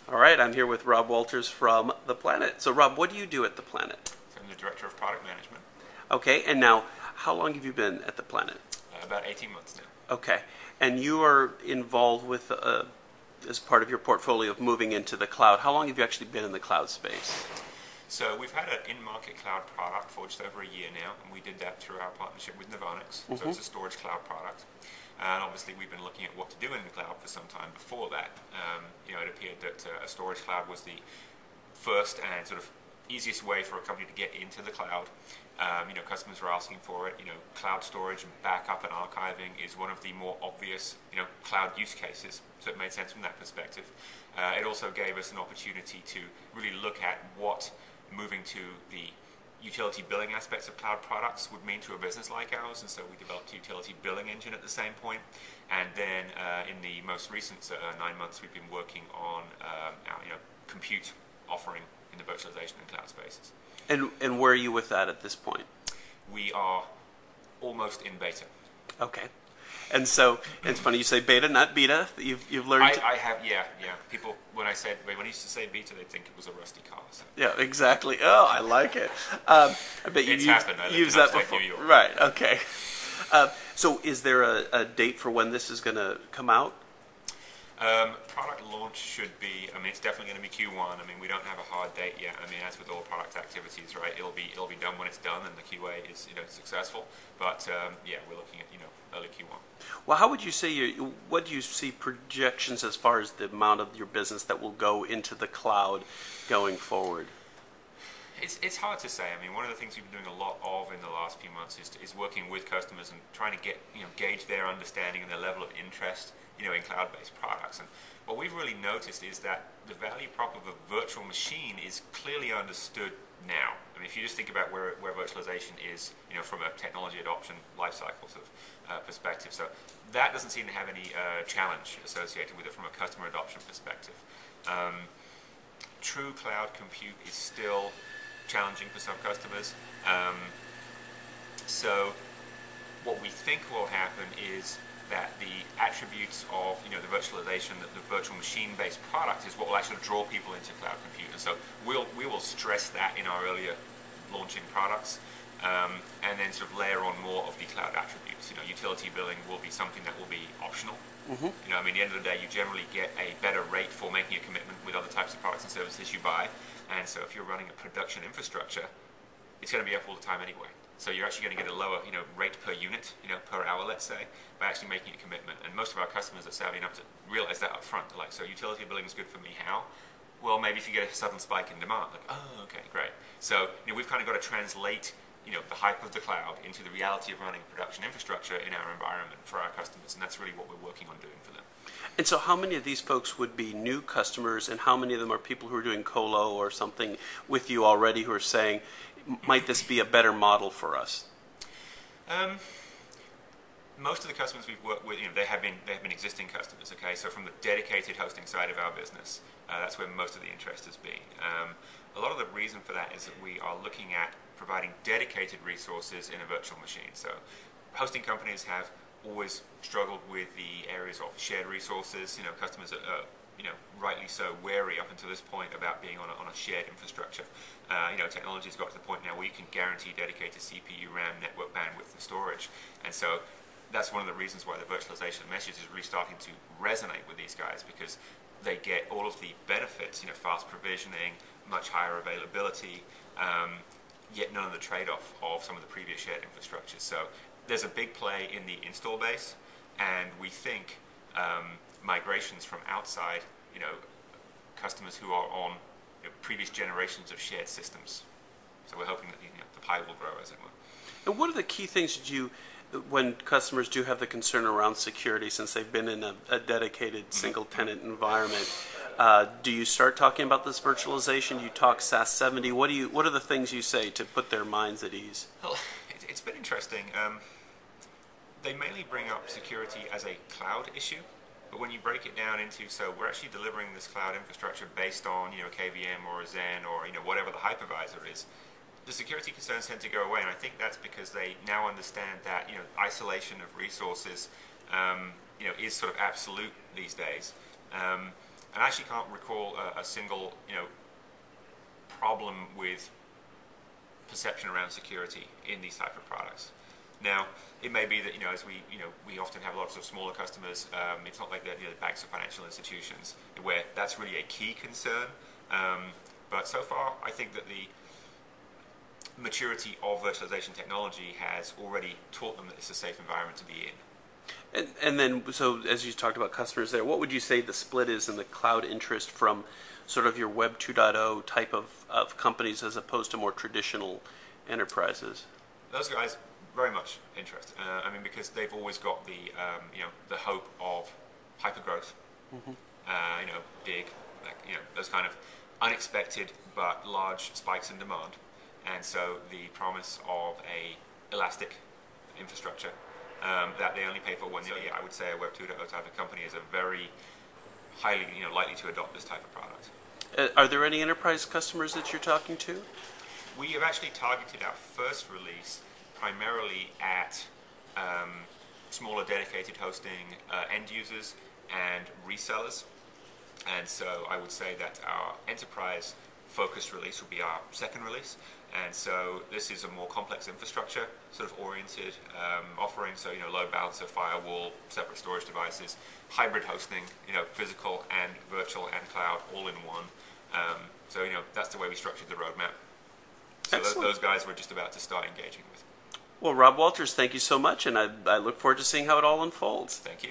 All right, I'm here with Rob Walters from The Planet. So, Rob, what do you do at The Planet? So I'm the Director of Product Management. Okay, and now, how long have you been at The Planet? About 18 months now. Okay, and you are involved with, as part of your portfolio of moving into the cloud. How long have you actually been in the cloud space? So we've had an in-market cloud product for just over a year now, and we did that through our partnership with Navanix. So it's a storage cloud product. And obviously we've been looking at what to do in the cloud for some time before that. It appeared that a storage cloud was the first and sort of easiest way for a company to get into the cloud. Customers are asking for it. Cloud storage and backup and archiving is one of the more obvious, cloud use cases. So it made sense from that perspective. It also gave us an opportunity to really look at what moving to the utility billing aspects of cloud products would mean to a business like ours, and so we developed a utility billing engine at the same point. And then in the most recent 9 months, we've been working on our compute offering in the virtualization and cloud spaces. And where are you with that at this point? We are almost in beta. Okay. And so it's funny you say beta, not beta. You've learned. I have, yeah. People, when I used to say beta, they think it was a rusty car. So. Yeah, exactly. Oh, I like it. I bet you've used that before. New York. Right. Okay. So, is there a date for when this is going to come out? Product launch should be. it's definitely going to be Q1. We don't have a hard date yet. As with all product activities, right? It'll be done when it's done, and the QA is successful. But we're looking at early Q1. Well, how would you say what do you see projections as far as the amount of your business that will go into the cloud going forward? It's hard to say. One of the things we've been doing a lot of in the last few months is working with customers and trying to get gauge their understanding and their level of interest in cloud-based products. And what we've really noticed is that the value prop of a virtual machine is clearly understood now. If you just think about where virtualization is, from a technology adoption lifecycle sort of perspective, so that doesn't seem to have any challenge associated with it from a customer adoption perspective. True cloud compute is still challenging for some customers. So what we think will happen is that the attributes of the virtualization, the virtual machine-based product is what will actually draw people into cloud compute. And so we will stress that in our earlier launching products, and then sort of layer on more of the cloud attributes. Utility billing will be something that will be optional. Mm-hmm. At the end of the day, you generally get a better rate for making a commitment with other types of products and services you buy. And so if you're running a production infrastructure, it's going to be up all the time anyway. So you're actually going to get a lower, rate per unit, per hour, let's say, by actually making a commitment. And most of our customers are savvy enough to realize that up front. They're like, so utility billing is good for me. How? Well, maybe if you get a sudden spike in demand. Like, oh, okay, great. So we've kind of got to translate, the hype of the cloud into the reality of running a production infrastructure in our environment for our customers. And that's really what we're working on doing for them. And so how many of these folks would be new customers, and how many of them are people who are doing colo or something with you already who are saying, might this be a better model for us? Most of the customers we've worked with, they have been existing customers. Okay, so from the dedicated hosting side of our business, that's where most of the interest has been. A lot of the reason for that is that we are looking at providing dedicated resources in a virtual machine. So hosting companies have always struggled with the areas of shared resources. Customers are rightly so wary up until this point about being on a shared infrastructure. Technology's got to the point now where you can guarantee dedicated CPU, RAM, network bandwidth, and storage. And so that's one of the reasons why the virtualization message is really starting to resonate with these guys, because they get all of the benefits, fast provisioning, much higher availability, yet none of the trade-off of some of the previous shared infrastructures. So there's a big play in the install base, and we think migrations from outside, customers who are on previous generations of shared systems. So we're hoping that the pie will grow, as it were. And what are the key things that when customers do have the concern around security, since they've been in a dedicated single-tenant environment, do you start talking about this virtualization? You talk SAS 70. What are the things you say to put their minds at ease? Well, it's been interesting. They mainly bring up security as a cloud issue, but when you break it down into, so we're actually delivering this cloud infrastructure based on KVM or a Xen or whatever the hypervisor is, the security concerns tend to go away, and I think that's because they now understand that isolation of resources is sort of absolute these days. And I actually can't recall a single, problem with perception around security in these type of products. Now, it may be that as we often have lots of smaller customers. It's not like the banks or financial institutions where that's really a key concern. But so far, I think that the maturity of virtualization technology has already taught them that it's a safe environment to be in. And then, so as you talked about customers there, what would you say the split is in the cloud interest from sort of your Web 2.0 type of companies as opposed to more traditional enterprises? Those guys very much interested. Because they've always got the the hope of hypergrowth. Big, those kind of unexpected but large spikes in demand, and so the promise of a elastic infrastructure that they only pay for once a year. I would say a Web 2.0 type of company is a very highly likely to adopt this type of product. Are there any enterprise customers that you're talking to? We have actually targeted our first release primarily at smaller dedicated hosting end users and resellers. And so I would say that our enterprise focused release will be our second release. And so this is a more complex infrastructure sort of oriented offering. So, load balancer, firewall, separate storage devices, hybrid hosting, physical and virtual and cloud all in one. So, that's the way we structured the roadmap. So those guys we're just about to start engaging with. Well, Rob Walters, thank you so much, and I look forward to seeing how it all unfolds. Thank you.